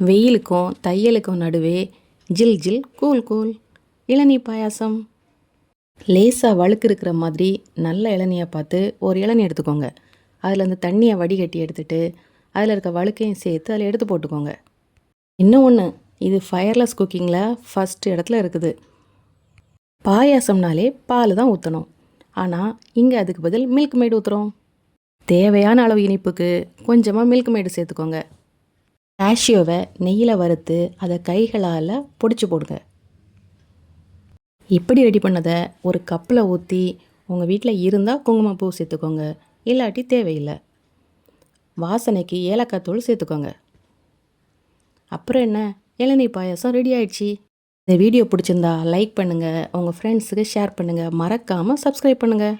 வெயிலுக்கும் தையலுக்கும் நடுவே ஜில் ஜில் கூல் கூல் இளநீ பாயாசம். லேசாக வழுக்கு இருக்கிற மாதிரி நல்ல இளநியை பார்த்து ஒரு இளநீ எடுத்துக்கோங்க. அதில் அந்த தண்ணியை வடிகட்டி எடுத்துகிட்டு அதில் இருக்க வழுக்கையும் சேர்த்து அதில் எடுத்து போட்டுக்கோங்க. இன்னும் ஒன்று, இது ஃபயர்லெஸ் குக்கிங்கில் ஃபஸ்ட் இடத்துல இருக்குது. பாயாசம்னாலே பால் தான் ஊற்றணும், ஆனால் இங்கே அதுக்கு பதில் மில்க் மேடு ஊற்றுறோம். தேவையான அளவு இனிப்புக்கு கொஞ்சமாக மில்க் மேடு சேர்த்துக்கோங்க. கேஷ்யூவை நெய்யில் வறுத்து அதை கைகளால் பொடிச்சு போடுங்க. இப்படி ரெடி பண்ணதை ஒரு கப்பில் ஊற்றி உங்கள் வீட்டில் இருந்தால் குங்குமப்பூ சேர்த்துக்கோங்க, இல்லாட்டி தேவையில்லை. வாசனைக்கு ஏலக்காய் தூள் சேர்த்துக்கோங்க. அப்புறம் என்ன, இளநீ பாயாசம் ரெடி ஆயிடுச்சு. இந்த வீடியோ பிடிச்சிருந்தா லைக் பண்ணுங்கள், உங்கள் ஃப்ரெண்ட்ஸுக்கு ஷேர் பண்ணுங்கள், மறக்காமல் சப்ஸ்கிரைப் பண்ணுங்கள்.